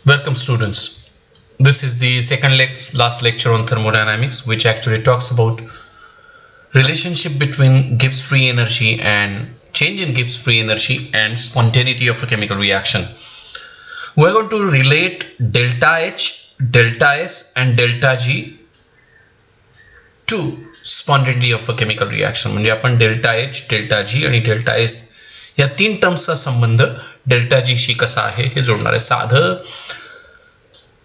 Welcome students. This is the last lecture on thermodynamics, which actually talks about relationship between Gibbs free energy and change in Gibbs free energy and spontaneity of a chemical reaction. We are going to relate delta H, delta S and delta G to spontaneity of a chemical reaction. म्हणजे आपण delta H, delta G आणि delta S या तीन टर्म्सचा संबंध delta G शी कसा आहे हे जोडणार आहे. साधं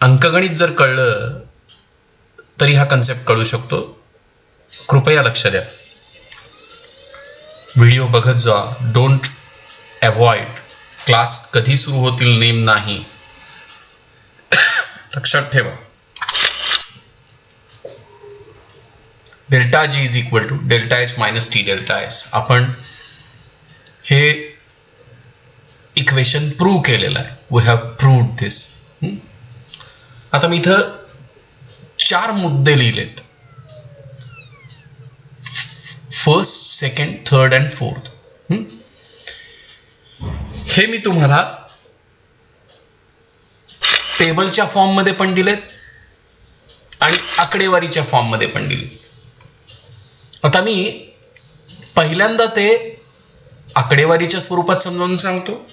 अंकगणित जर कळलं तरी हा कन्सेप्ट कळू शकतो. कृपया लक्ष द्या. व्हिडिओ बघत जा. Don't avoid. क्लास कधी सुरू होतील नेम नाही. लक्षात ठेवा. Delta G is equal to delta H minus T delta S. आपण हे इक्वेशन प्रूव्ह केलेलं आहे. We have proved this. आता मी इथं 4 मुद्दे लिहिलेत. First, second, third and fourth. हे मी तुम्हाला टेबलच्या फॉर्म मध्ये पण दिलेत आणि आकडेवारीच्या फॉर्म मध्ये पण दिले. आता मी पहिल्यांदा ते आकडेवारीच्या स्वरूपात समजावून सांगतो,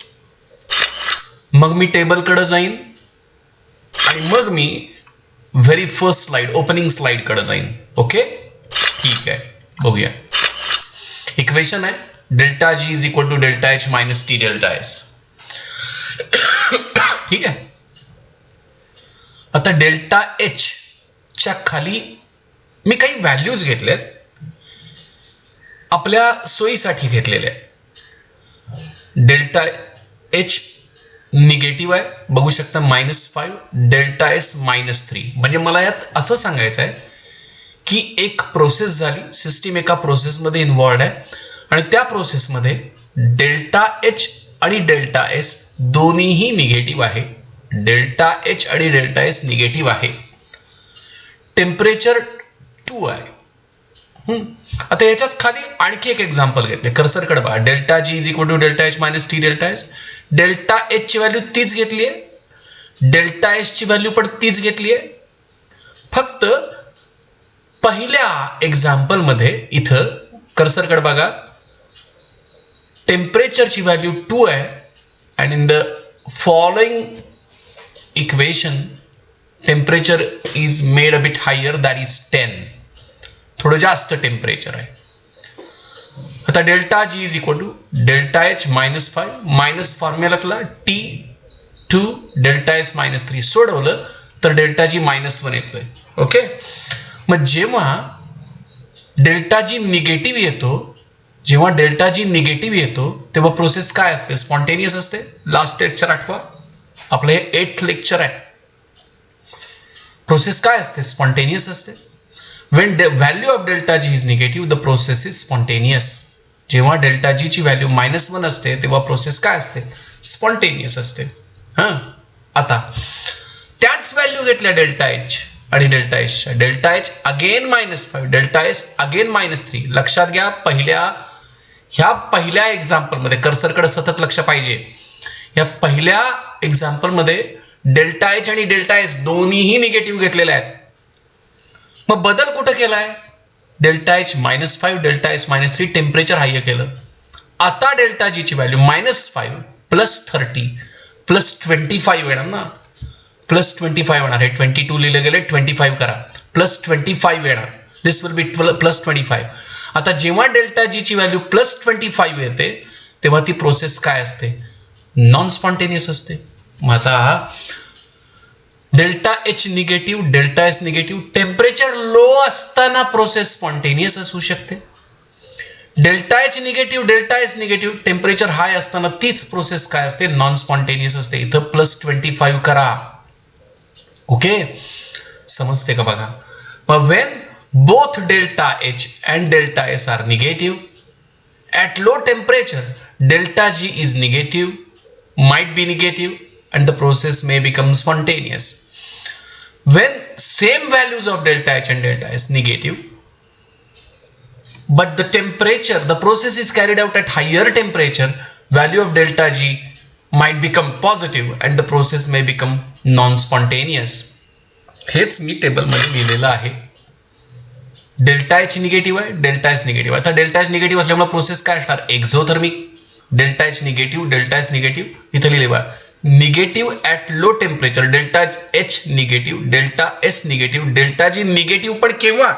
मग मी टेबलकडे जाईन आणि मग मी very first slide, opening slide कडे जाईन. ओके, ठीक आहे. बघूया. इक्वेशन आहे delta G is equal to delta H minus T delta S. ठीक आहे. आता डेल्टा एच च्या खाली मी काही व्हॅल्यूज घेतल्यात, आपल्या सोयीसाठी घेतलेल्या आहेत. डेल्टा एच निगेटिव्ह आहे, बघू शकता -5, डेल्टा एस -3. म्हणजे मला यात असं सांगायचं आहे की एक प्रोसेस झाली, सिस्टीम एका प्रोसेसमध्ये इन्व्हॉल्ड आहे आणि त्या प्रोसेसमध्ये डेल्टा एच आणि डेल्टा एस दोन्हीही निगेटिव्ह आहे. डेल्टा एच आणि डेल्टा एस निगेटिव्ह आहे. टेम्परेचर 2 आहे. आता याच्याच खाली आणखी एक एक्झाम्पल घेतले. कर्सरकडे बघा. Delta G is equal to delta H minus T delta S. Delta H ची व्हॅल्यू तीच घेतली आहे, डेल्टा एस ची व्हॅल्यू पण तीच घेतली आहे. फक्त पहिल्या एक्झाम्पल मध्ये इथं कर्सरकडे बघा, टेम्परेचरची व्हॅल्यू 2 आहे आणि in the following equation temperature is made a bit higher, that is 10. थोडं जास्त टेम्परेचर आहे. आता delta G is equal to delta H -5 minus फॉर्म्युलातला टी 2 डेल्टा एस -3 सोडवलं तर डेल्टा जी -1 येतोय. ओके. मग जेव्हा डेल्टा जी निगेटिव्ह येतो, जेव्हा डेल्टा जी निगेटिव्ह येतो तेव्हा प्रोसेस काय असते? स्पॉन्टेनियस असते. लास्ट लेक्चर आठवा, आपलं हे 8th लेक्चर आहे. प्रोसेस काय असते? स्पॉन्टेनियस असते. When the value of delta G is negative, the process is spontaneous. जेव्हा डेल्टा जी ची व्हॅल्यू -1 असते तेव्हा प्रोसेस काय असते? स्पॉन्टेनियस असते. आता त्याच व्हॅल्यू घेतल्या डेल्टा एच आणि डेल्टा एस च्या. Delta H again -5, delta S again -3. लक्षात घ्या, ह्या पहिल्या एक्झाम्पल मध्ये कर्सरकडे सतत लक्ष पाहिजे. या पहिल्या एक्झाम्पल मध्ये डेल्टा एच आणि डेल्टा एस दोन्हीही निगेटिव्ह घेतलेले आहेत. मग बदल कुठं केलाय? Delta H -5, delta S -3, temperature high केलं. आता डेल्टा जी ची व्हॅल्यू -5 प्लस 30 प्लस 25 येणार ना, प्लस 25 येणार. हे 22 लिहिले गेले, 25 करा, प्लस 25 येणार. दिस विल बी प्लस 25. आता जेव्हा डेल्टा जी ची व्हॅल्यू प्लस 25 येते तेव्हा ती प्रोसेस काय असते? नॉन स्पॉन्टेनियस असते. मग आता delta H negative, delta S negative, temperature low असताना प्रोसेस स्पॉन्टेनियस असू शकते. Delta H negative, delta S negative, temperature high असताना तीच प्रोसेस काय असते? नॉन स्पॉन्टेनियस असते. इथं प्लस 25 करा. ओके, समजते का बघा. मग when both delta H and delta S are negative at low temperature, delta G is negative, might be negative, and the process may become spontaneous. When same values of delta H and delta S negative, but the temperature, the process is carried out at higher temperature, value of delta G might become positive and the process may become non-spontaneous. हेच मी टेबलमध्ये लिहिलेलं आहे. Delta H negative आहे, delta S negative आहे. आता delta H negative असल्यामुळे process काय असणार? एक्झोथर्मिक. डेल्टा एच निगेटिव्ह इथं लिहिले बघा. Negative at low temperature, delta H negative, delta S negative, delta G negative पण केव्हा?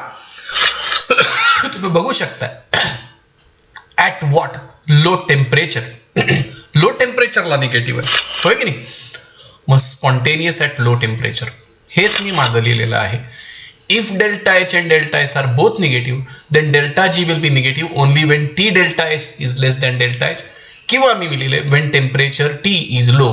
तुम्ही बघू शकता. At what? Low temperature. Low टेम्परेचरला निगेटिव्ह आहे, होय की नाही? मग स्पॉन्टेनियस ॲट लो टेम्परेचर, हेच मी मागं लिहिलेलं आहे. If delta H and delta S are both negative, then delta G will be negative only when T delta S is less than delta H. किंवा मी लिहिले when temperature T is low.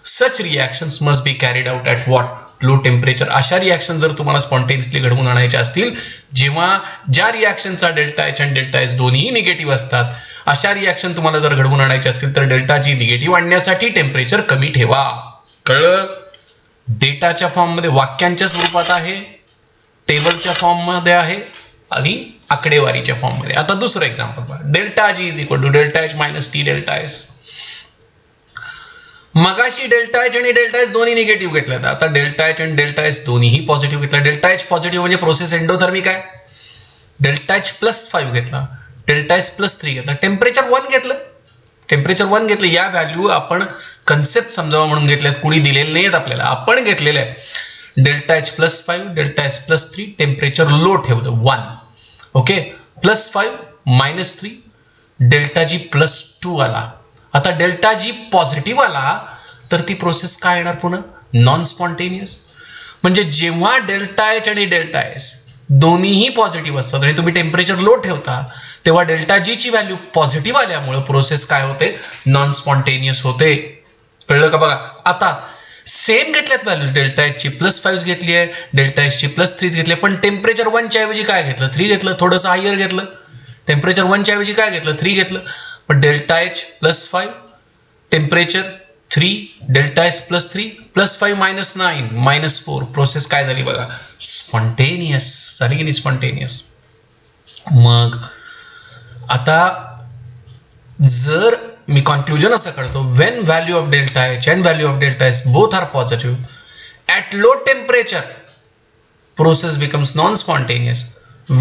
Such reactions must be carried out at what? Low temperature. अशा reaction जर तुम्हाला spontaneously घडवून आणायच्या असतील, जेव्हा ज्या रिॲक्शनचा डेल्टा एच आणि डेल्टा एस दोन्ही निगेटिव्ह असतात, अशा रिॲक्शन तुम्हाला जर घडवून आणायचे असतील तर डेल्टा जी निगेटिव्ह आणण्यासाठी टेम्परेचर कमी ठेवा. कळलं? डेटाच्या फॉर्ममध्ये वाक्यांच्या स्वरूपात आहे, टेबलच्या फॉर्ममध्ये आहे आणि आकडेवारीच्या फॉर्ममध्ये. आता दुसरं एक्झाम्पल पहा. Delta G is equal to delta H minus T delta S. मगाशी डेल्टा एच आणि डेल्टा एस दोन्ही निगेटिव्ह घेतल्यात, आता डेल्टा एच आणि डेल्टा एस दोन्हीही पॉझिटिव्ह घेतला. डेल्टा एच पॉझिटिव्ह म्हणजे प्रोसेस एंडोथर्मिक आहे. डेल्टा एच +5 घेतला, डेल्टा एस +3 घेतला, टेम्परेचर 1 घेतलं. टेम्परेचर 1 घेतलं. या व्हॅल्यू आपण कन्सेप्ट समजावा म्हणून घेतल्यात, कुणी दिलेले नाहीत आपल्याला, आपण घेतलेले आहे. Delta H +5, delta S +3, temperature low ठेवलं 1. ओके. +5 -3, डेल्टा जी +2 आला. आता डेल्टा जी पॉझिटिव्ह आला तर ती प्रोसेस काय येणार? पुन्हा नॉन स्पॉन्टेनियस. म्हणजे जेव्हा डेल्टा एच आणि डेल्टा एस दोन्हीही पॉझिटिव्ह असतात आणि तुम्ही टेम्परेचर लो ठेवता, तेव्हा डेल्टा जी ची व्हॅल्यू पॉझिटिव्ह आल्यामुळे प्रोसेस काय होते? नॉन स्पॉन्टेनियस होते. कळलं का? बघा आता सेम घेतल्यात व्हॅल्यूज. डेल्टा एच ची +5 घेतली आहे, डेल्टा एस ची +3 घेतली आहे, पण टेम्परेचर 1 च्या ऐवजी काय घेतलं? 3 घेतलं. थोडंसं हायर घेतलं. टेम्परेचर 1 च्या ऐवजी काय घेतलं? 3 घेतलं. पण delta H +5, temperature 3, delta S +3, +5 -9 -4, process काय झाली बघा? स्पॉन्टेनियस झाली की नाही? स्पॉन्टेनियस. मग आता जर मी कॉन्क्लुजन असं करतो, when value of delta H and value of delta S both are positive at low temperature, process becomes non-spontaneous.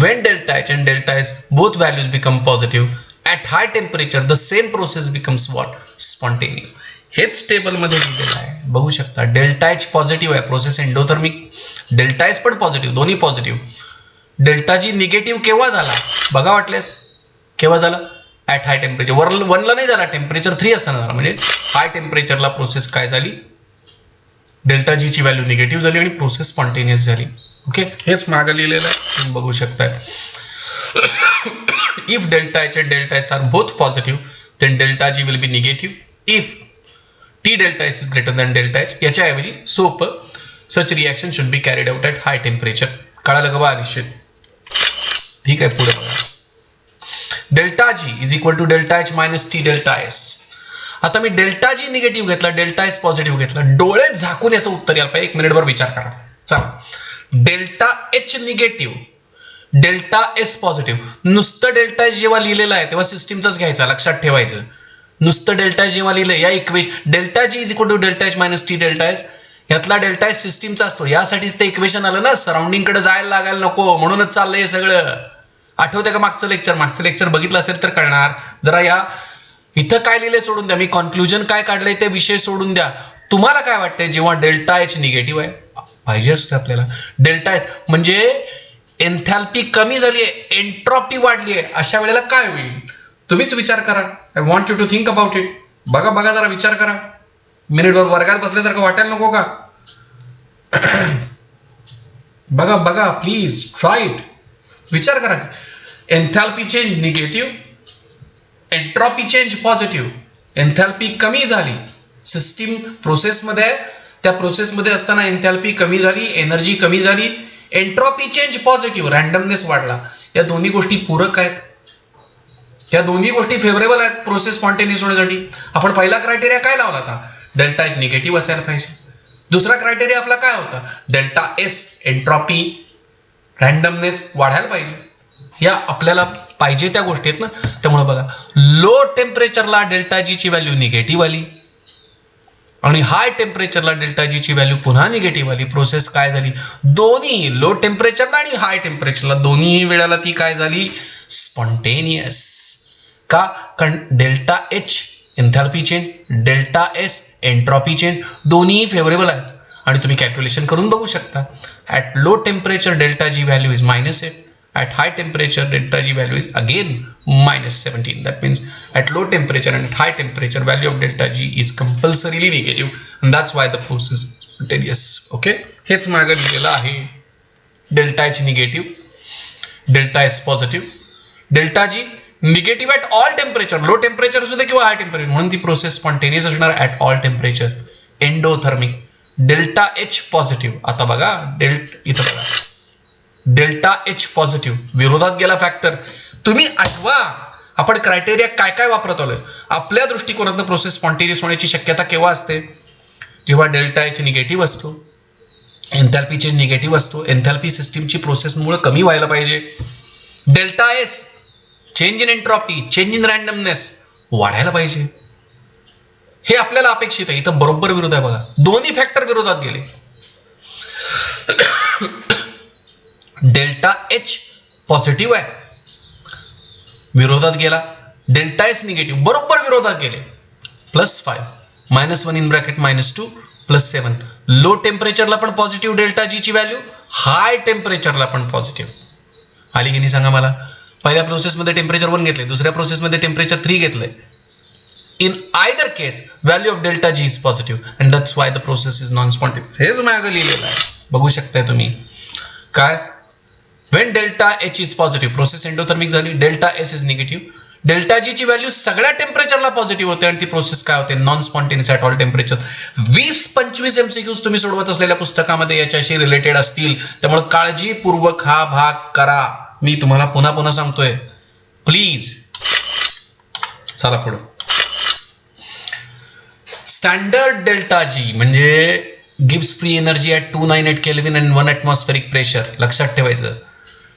When delta H and delta S both values become positive at high temperature, the same process becomes what? Spontaneous. हेच table मध्ये दिलेलं आहे, बघू शकता. Delta H positive आहे, process endothermic. Delta S पण positive, दोन्ही positive. Delta G negative केव्हा झाला बघा वाटल्यास? केव्हा झाला? At high temperature. 1ला नाही झाला, टेम्परेचर 3 असताना झाला. म्हणजे हाय टेम्परेचरला प्रोसेस काय झाली? डेल्टा जी ची व्हॅल्यू निगेटिव्ह झाली आणि प्रोसेस स्पॉन्टेनियस झाली. ओके. हेच मागं लिहिलेलं आहे, तुम्ही बघू शकताय. If delta H and delta S are both positive, then delta G will be negative. If T delta S is greater than delta H, याच्याऐवजी सोपं, such reaction should be carried out at high temperature. कळालं का बा? निश्चित. ठीक आहे, पुढे बघा. Delta G is equal to delta H minus T delta S. आता मी डेल्टा जी निगेटिव्ह घेतला, डेल्टा एस पॉझिटिव्ह घेतला. डोळे झाकून याचं उत्तर यायला पाहिजे. 1 मिनिटभर विचार करा. चला. Delta H negative, delta S positive. नुसतं डेल्टा एच जेव्हा लिहिलेलं आहे तेव्हा सिस्टीमचाच घ्यायचा, लक्षात ठेवायचं. नुसतं डेल्टा एच जेव्हा लिहिलं, या equation delta G is equal to delta H minus T delta S, यातला डेल्टा एस सिस्टीमचा असतो. यासाठीच ते इक्वेशन आलं ना, सराउंडिंग कडे जायला लागायला नको म्हणूनच चाललंय सगळं. आठवते का मागचं लेक्चर? मागचं लेक्चर बघितलं असेल तर कळणार. जरा या इथं काय लिहिले सोडून द्या, मी कॉन्क्लुजन काय काढलंय ते विषय सोडून द्या. तुम्हाला काय वाटतंय जेव्हा डेल्टा एच निगेटिव्ह आहे, पाहिजे असते आपल्याला डेल्टा एच म्हणजे एन्थॅल्पी कमी झाली आहे, एंट्रॉपी वाढली आहे, अशा वेळेला काय होईल? तुम्हीच विचार करा. I want you to think about it. बघा बघा, जरा विचार करा. मिनिटभर वर्गात बसल्यासारखं वाटायला नको का? बघा बघा, प्लीज ट्राय इट. विचार करा. एन्थॅल्पी change negative, entropy change positive. एन्थॅल्पी कमी झाली, सिस्टीम प्रोसेसमध्ये, त्या प्रोसेसमध्ये असताना एन्थॅल्पी कमी झाली, एनर्जी कमी झाली. एंट्रॉपी चेंज पॉझिटिव्ह, रँडमनेस वाढला. या दोन्ही गोष्टी पूरक आहेत. या दोन्ही गोष्टी फेवरेबल आहेत प्रोसेस स्पॉन्टेनियस होण्यासाठी. आपण पहिला क्रायटेरिया काय लावला होता? डेल्टा एच निगेटिव्ह असायला पाहिजे. दुसरा क्रायटेरिया आपला काय होता? डेल्टा एस, एंट्रॉपी, रँडमनेस वाढायला पाहिजे. या आपल्याला पाहिजे त्या गोष्टी आहेत ना. त्यामुळे बघा, लो टेम्परेचरला डेल्टा जी ची व्हॅल्यू निगेटिव्ह आली, आणि हाय टेम्परेचरला डेल्टा जी ची व्हॅल्यू पुन्हा निगेटिव्ह आली. प्रोसेस काय झाली, दोन्ही लो टेम्परेचरला आणि हाय टेम्परेचरला दोन्ही वेळेला ती काय झाली, स्पॉन्टेनियस. का, कारण delta H enthalpy change, delta S entropy change दोन्ही फेवरेबल आहेत. आणि तुम्ही कॅल्क्युलेशन करून बघू शकता. At low temperature delta G value is -8. At high temperature, delta G value is again -17. That means at low temperature and at high temperature, value of delta G is compulsorily negative, and that's why the process is spontaneous. Okay, हेच मागे लिहिलेलं आहे. Delta H negative, delta S positive, delta G negative at all temperature, low temperature असू दे किंवा high temperature, म्हणून ती process spontaneous असणार at all temperatures. Endothermic, delta H positive. आता बघा इथं बघा, डेल्टा एच पॉझिटिव्ह, विरोधात गेला फॅक्टर. तुम्ही आठवा आपण क्रायटेरिया काय काय वापरत आलोय. आपल्या दृष्टिकोनातून प्रोसेस स्पॉन्टेनियस होण्याची शक्यता केव्हा असते, जेव्हा डेल्टा एच निगेटिव्ह असतो, एन्थॅल्पी चेंज निगेटिव्ह असतो, एन्थॅल्पी सिस्टीमची प्रोसेसमुळे कमी व्हायला पाहिजे. Delta S change in entropy, change in randomness वाढायला पाहिजे. हे आपल्याला अपेक्षित आहे. इथं बरोबर विरोध आहे बघा, दोन्ही फॅक्टर विरोधात गेले. डेल्टा एच पॉझिटिव्ह आहे, विरोधात गेला. डेल्टा एस निगेटिव्ह, बरोबर विरोधात गेले. +5 -1 इन ब्रॅकेट -2 +7. लो टेम्परेचरला पण पॉझिटिव्ह डेल्टा जी ची व्हॅल्यू, हाय टेम्परेचरला पण पॉझिटिव्ह आली की नाही सांगा मला. पहिल्या प्रोसेसमध्ये टेम्परेचर 1 घेतले, दुसऱ्या प्रोसेसमध्ये टेम्परेचर 3 घेतले. In either case value of delta G is positive and that's why the process is non spontaneous. हेच मागं लिहिलेलं आहे, बघू शकताय तुम्ही. काय, when delta H is positive, process endothermic झाली. Delta S is negative, delta G ची व्हॅल्यू सगळ्या टेम्परेचरला पॉझिटिव्ह होते आणि ती प्रोसेस काय होते, non spontaneous at all temperature. 20-25 MCQs तुम्ही सोडवत असलेल्या पुस्तकामध्ये याच्याशी रिलेटेड असतील, त्यामुळे काळजीपूर्वक हा भाग करा. मी तुम्हाला पुन्हा पुन्हा सांगतोय, प्लीज. चला पुढे. स्टँडर्ड डेल्टा जी म्हणजे gives free energy at 298 kelvin and 1 atmospheric pressure. लक्षात ठेवायचं,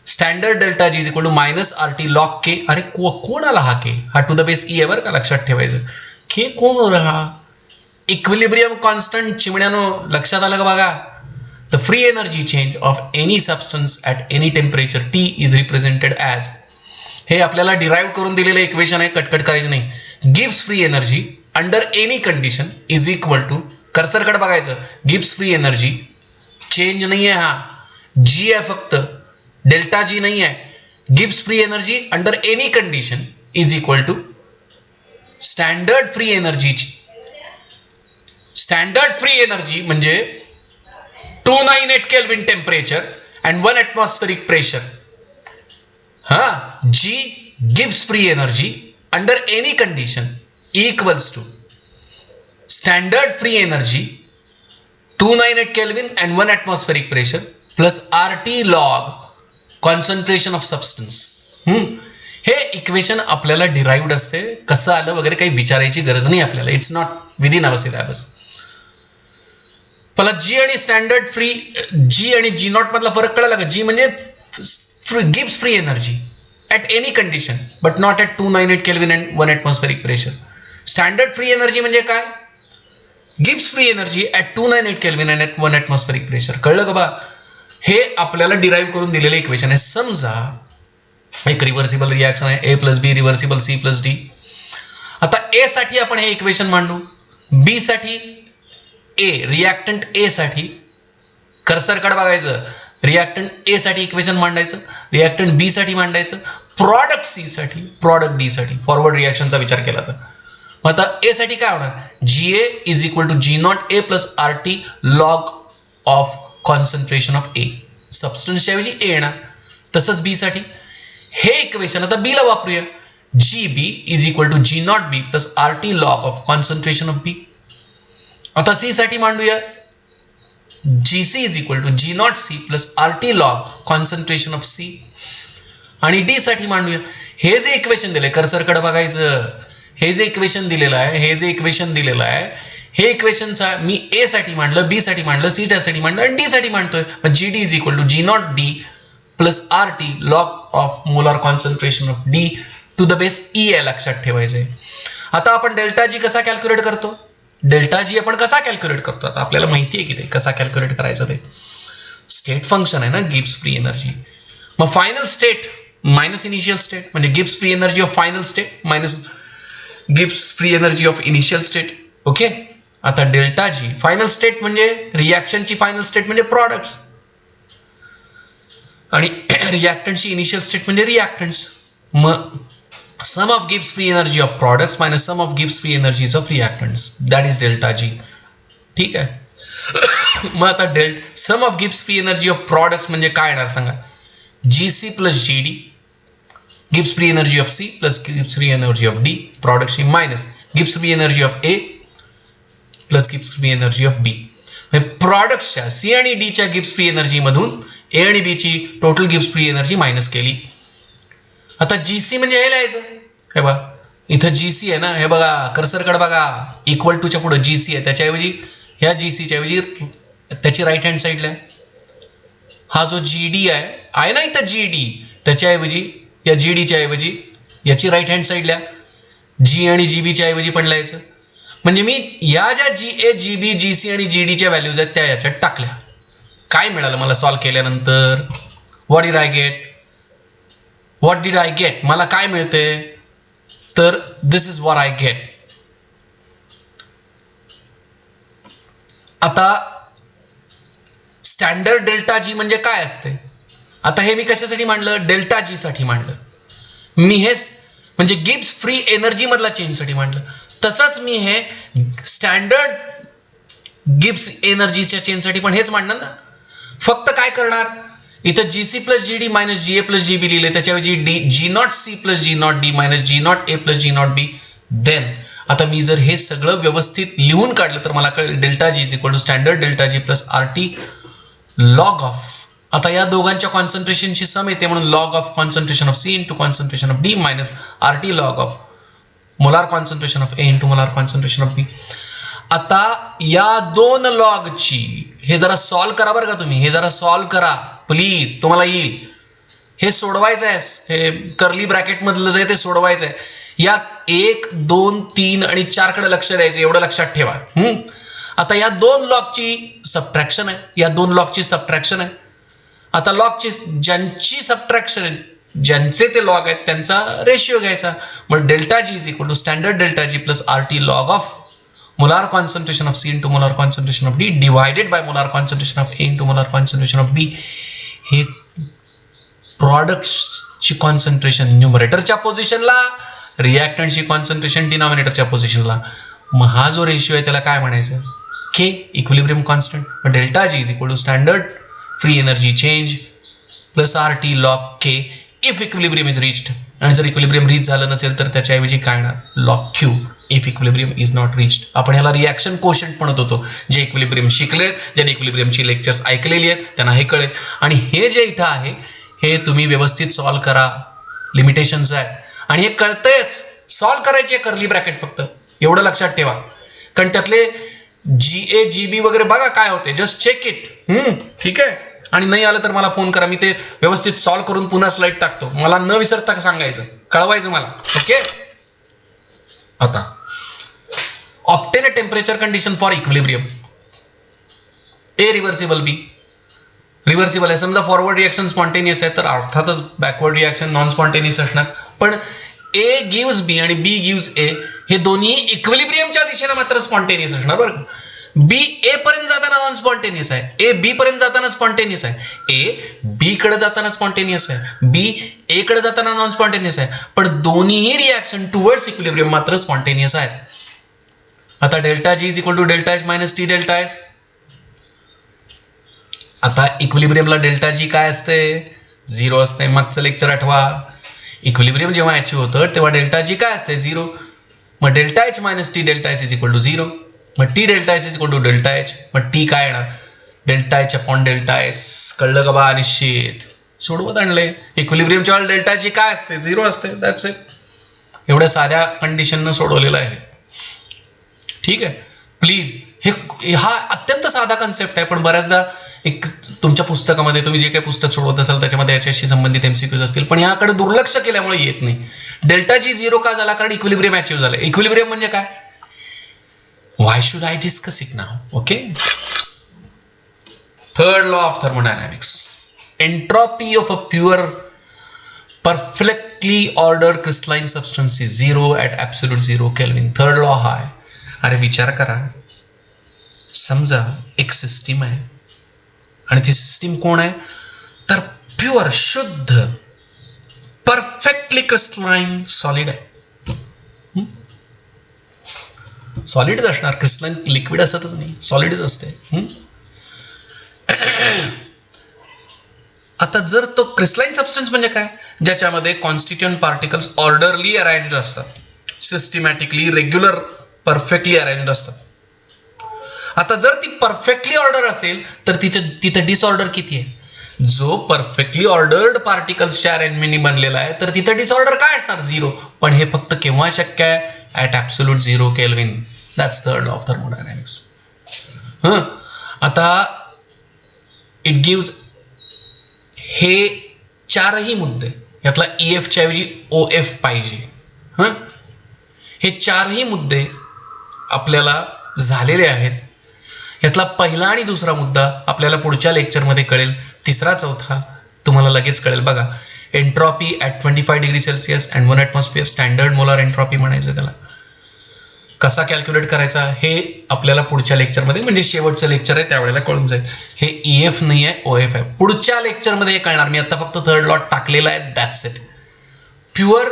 standard delta G is equal to -RT log K. अरे कोण आला हा के, हा टू द बेस ई आहे बरं का, लक्षात ठेवायचं. के कोण होता हा, इक्विलिब्रियम कॉन्स्टंट चिमण्यानो, लक्षात आलं का बघा. The free energy change of any substance at any temperature T is represented as, हे आपल्याला डिराईव्ह करून दिलेलं इक्वेशन आहे, कटकट करायचं नाही. गिव्स free energy under any condition is equal to, कर्सरकडे बघायचं, गिव्स फ्री एनर्जी, चेंज नाही आहे हा, जी आहे फक्त, डेल्टा जी नाही आहे. गिव्स free energy under any condition is equal to standard free energy. Standard free energy म्हणजे 298 kelvin temperature and 1 atmospheric pressure. हा, जी गिव्स free energy under any condition equals to standard free energy 298 kelvin and 1 atmospheric pressure plus RT log concentration of substance. हे equation आपल्याला derived असते, कसं आलं वगैरे काही विचारायची गरज नाही आपल्याला. It's not within our syllabus. मला जी आणि स्टँडर्ड फ्री, जी आणि जी नॉट मधला फरक कळाला का. जी म्हणजे gives free energy at any condition but not at 298 kelvin and 1 atmospheric pressure. Standard free energy म्हणजे काय, gives free energy at 298 kelvin and at 1 atmospheric pressure. कळलं का बा. हे आपल्याला डिराईव्ह करून दिलेलं इक्वेशन आहे. समजा एक रिव्हर्सिबल रिॲक्शन आहे, A+B रिव्हर्सिबल C+D. आता ए साठी आपण हे इक्वेशन मांडू, बी साठी ए, रिॲक्टंट ए साठी कर्सरकडे बघायचं, रिॲक्टंट ए साठी इक्वेशन मांडायचं, रिॲक्टंट बी साठी मांडायचं, प्रॉडक्ट सी साठी, प्रॉडक्ट डी साठी, फॉरवर्ड रिॲक्शनचा विचार केला तर. मग आता ए साठी काय होणार, GA is equal to G0 A plus RT log of concentration of A. सबस्टन्सच्या ऐवजी ए येणार. तसंच बी साठी हे इक्वेशन आता बी ला वापरूया, GB is equal to G0 B plus RT log of concentration of B. आता सी साठी मांडूया, GC is equal to G0 C plus RT log concentration of C. आणि डी साठी मांडूया, हे जे इक्वेशन दिलंय कर्सरकडे बघायचं, हे जे इक्वेशन दिलेलं आहे, हे जे इक्वेशन दिलेलं आहे, हे इक्वेशनचा मी ए साठी मांडलं, बी साठी मांडलं, सी साठी मांडलं आणि डी साठी मांडतोय. मग GD is equal to G0 D plus RT log of molar concentration of D to the base e आहे, लक्षात ठेवायचंय. आता आपण डेल्टा जी कसा कॅल्क्युलेट करतो, डेल्टा जी आपण कसा कॅल्क्युलेट करतो, आता आपल्याला माहिती आहे की ते कसा कॅल्क्युलेट करायचं. ते स्टेट फंक्शन आहे ना, गिब्स फ्री एनर्जी. मग final state minus initial state म्हणजे Gibbs free energy of final state minus Gibbs free energy of initial state. Okay. आता डेल्टा जी फायनल स्टेट म्हणजे रिॲक्शनची फायनल स्टेट म्हणजे प्रॉडक्ट्स आणि रिॲक्टंटची इनिशियल स्टेट म्हणजे reactants. मग sum of Gibbs free energy of products minus sum of Gibbs free energies of reactants, that is delta G. ठीक आहे. मग आता सम of Gibbs free energy of products म्हणजे काय येणार सांगा. GC plus GD Gibbs free energy of C plus Gibbs free energy of D प्रॉडक्टची minus Gibbs free energy of A plus Gibbs free energy of B. प्रॉडक्ट्सच्या C आणि डीच्या Gibbs free energy मधून ए आणि बी ची total Gibbs free energy minus केली. आता GC म्हणजे हे लिहायचं, हे बघा इथं जीसी आहे ना, हे बघा कर्सरकडे बघा, इक्वल टूच्या पुढे जीसी आहे, त्याच्याऐवजी ह्या जीसीच्या ऐवजी त्याची राईट हँड साईडला हा जो जीडी आहे ना इथं जीडी, त्याच्याऐवजी या जीडीच्या ऐवजी याची राईट हँड साईडला जी आणि जीबीच्या ऐवजी पण लिहायचं. म्हणजे मी या ज्या जी ए जीबी जीसी आणि जीडीच्या व्हॅल्यूज आहेत त्या याच्यात टाकल्या. काय मिळालं मला सॉल्व्ह केल्यानंतर? What did I get? मला काय मिळते? तर दिस इज व्हॉट आय गेट. आता स्टँडर्ड डेल्टा जी म्हणजे काय असते? आता हे मी कशासाठी मांडलं? डेल्टा जी साठी मांडलं मी. हे म्हणजे गिब्स फ्री एनर्जी मधला चेंज साठी मांडलं. तसंच मी हे स्टँडर्ड गिब्स एनर्जीच्या चेंज साठी पण हेच मांडणार ना. फक्त काय करणार, इथं G C plus G D minus G A plus G B लिहिले, त्याच्याऐवजी G nought C plus G nought D minus G nought A plus G nought B. Then आता मी जर हे सगळं व्यवस्थित लिहून काढलं तर मला कळेल delta G is equal to standard delta G plus R T log of. आता या दोघांच्या कॉन्सन्ट्रेशनची सम येते म्हणून log of concentration of C into concentration of D minus R T log of molar concentration of A into molar concentration of B. आता या दोन लॉगची हे जरा सॉल्व्ह करा बरं का तुम्ही, हे जरा सॉल्व्ह करा प्लीज, तुम्हाला येईल. हे सोडवायचं आहे, हे कर्ली ब्रॅकेट मधलं जे ते सोडवायचं आहे. यात 1, 2, 3 आणि 4 कडे लक्ष द्यायचं, एवढं लक्षात ठेवा. आता या दोन लॉगची सबट्रॅक्शन आहे, या दोन लॉगची सबट्रॅक्शन आहे. आता लॉगची ज्यांची सबट्रॅक्शन आहे, ज्यांचे ते लॉग आहेत त्यांचा रेशिओ घ्यायचा. मग delta G is equal to standard delta G plus R T log of molar concentration of C into molar concentration of D divided by molar concentration of A into molar concentration of B. हे प्रॉडक्ट्सची concentration न्यूमरेटरच्या पोझिशनला, रिॲक्टंटची concentration डिनॉमिनेटरच्या पोझिशनला. मग हा जो ratio आहे त्याला काय म्हणायचं? K, equilibrium constant. Delta G is equal to standard free energy change plus R T log K if equilibrium is reached. आणि जर इक्विलिब्रियम रीच झालं नसेल तर त्याच्याऐवजी काय येणार? Log Q if equilibrium is not reached. आपण ह्याला रिॲक्शन कोशंट म्हणत होतो. जे इक्विलिब्रियम शिकले, ज्यांनी इक्विलिब्रियमची लेक्चर्स ऐकलेली आहेत त्यांना हे कळेल. आणि हे जे इथं आहे हे तुम्ही व्यवस्थित सॉल्व्ह करा, लिमिटेशन्स आहेत आणि हे कळतंयच. सॉल्व्ह करायचे कर्ली ब्रॅकेट फक्त, एवढं लक्षात ठेवा. कारण त्यातले जी ए जी बी वगैरे बघा काय होते, जस्ट चेक इट. ठीक आहे. आणि नाही आलं तर मला फोन करा, मी ते व्यवस्थित सॉल्व्ह करून पुन्हा स्लाइड टाकतो. मला न विसरता सांगायचं, कळवायचं मला. ओके. आता obtain a temperature condition for equilibrium. A reversible, B reversible आहे. समजा फॉरवर्ड रिएक्शन स्पॉन्टेनियस आहे तर अर्थातच बॅकवर्ड रिएक्शन नॉन स्पॉन्टेनियस असणार. पण ए गिव्स बी आणि बी गिव्स ए हे दोन्ही इक्विलिब्रियमच्या दिशेने मात्र स्पॉन्टेनियस असणार बरं का. बी ए पर्यंत जाताना नॉन स्पॉन्टेनियस आहे, ए बी पर्यंत जाताना स्पॉन्टेनियस आहे, ए बी कडे जाताना स्पॉन्टेनियस आहे, बी ए कडे जाताना नॉन स्पॉन्टेनियस आहे. पण दोन्ही रिॲक्शन टुवर्ड्स इक्विलिब्रियम मात्र स्पॉन्टेनियस आहेत. आता delta G is equal to delta H minus T delta S. आता इक्विलिब्रियमला डेल्टा जी काय असते? 0 असते. मागचं लेक्चर आठवा. इक्विलिब्रियम जेव्हा अचीव होतं तेव्हा डेल्टा जी काय असते? 0. मग delta H minus T delta S is equal to 0. मग T delta S is equal to delta H. मग टी काय येणार? Delta H upon delta S. कळलं का बा? निश्चित सोडवत आणले. इक्विलिब्रियमच्या वेळेला डेल्टा जी काय असते? 0 असते. That's it. एवढ्या साऱ्या कंडिशननं सोडवलेलं आहे. ठीक आहे. प्लीज हा अत्यंत साधा कन्सेप्ट आहे, पण बऱ्याचदा एक तुमच्या पुस्तकामध्ये तुम्ही जे काही पुस्तक सोडवत असाल त्याच्यामध्ये याच्याशी संबंधित एमसीक्यूज असतील, पण याकडे दुर्लक्ष केल्यामुळे येत नाही. डेल्टा जी 0 का झाला? कारण इक्विलिब्रियम अचीव झालं. इक्विलिब्रियम म्हणजे काय? Why should I discuss it now? Okay. Third law of thermodynamics. Entropy of a pure, perfectly ordered crystalline substance is zero at absolute zero Kelvin. Third law हा आहे. अरे विचार करा, समजा एक सिस्टीम आहे आणि ती सिस्टीम कोण आहे, तर प्युअर, शुद्ध, परफेक्टली क्रिस्टलाइन सॉलिड आहे. सॉलिडच असणार, क्रिस्टलाइन लिक्विड असतच नाही, सॉलिडच असते. आता जर तो क्रिस्टलाइन सबस्टन्स म्हणजे काय, ज्याच्यामध्ये कॉन्स्टिट्युएंट पार्टिकल्स ऑर्डरली अरेंज असतात, सिस्टमॅटिकली, रेग्युलर, परफेक्टली अरेंज असतात. आता जर ती परफेक्टली ऑर्डर असेल तर तिथं डिसऑर्डर किती आहे? जो परफेक्टली ऑर्डर्ड पार्टिकल्सच्या अरेंजमेंटनी बनलेला आहे तर तिथं डिसऑर्डर काय असणार? झिरो. पण हे फक्त केव्हा शक्य आहे? At absolute zero kelvin. That's third law of thermodynamics. आता इट गिव्स हे चारही मुद्दे, यातला EF च्या ऐवजी OF पाहिजे. हे चारही मुद्दे आपल्याला झालेले आहेत. यातला पहिला आणि दुसरा मुद्दा आपल्याला पुढच्या लेक्चरमध्ये कळेल. तिसरा चौथा तुम्हाला लगेच कळेल. बघा, entropy at 25 degree Celsius and 1 atmosphere, standard molar entropy म्हणायचं त्याला. कसा कॅल्क्युलेट करायचा हे आपल्याला पुढच्या लेक्चरमध्ये, म्हणजे शेवटचं लेक्चर आहे त्यावेळेला कळून जाईल. हे EF नाही आहे, OF आहे. पुढच्या लेक्चरमध्ये हे कळणार. मी आता फक्त थर्ड लॉ टाकलेला आहे, that's it. Pure,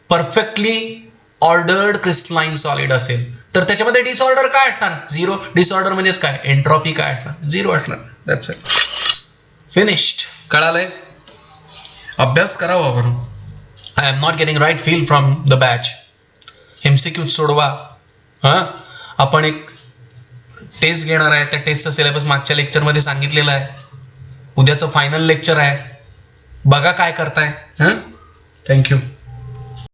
perfectly ordered crystalline solid असेल तर त्याच्यामध्ये डिसऑर्डर काय असणार? झिरो. डिसऑर्डर म्हणजेच काय? एंट्रॉपी काय असणार? झिरो असणार. That's it. फिनिश्ड. कळालंय? अभ्यास करावा आपण. I am not getting right feel from the batch. MCQ सोडवा. आपण एक टेस्ट घेणार आहे, त्या टेस्टचा सिलेबस मागच्या लेक्चरमध्ये सांगितलेला आहे. उद्याचं फायनल लेक्चर आहे, बघा काय करताय. थँक्यू.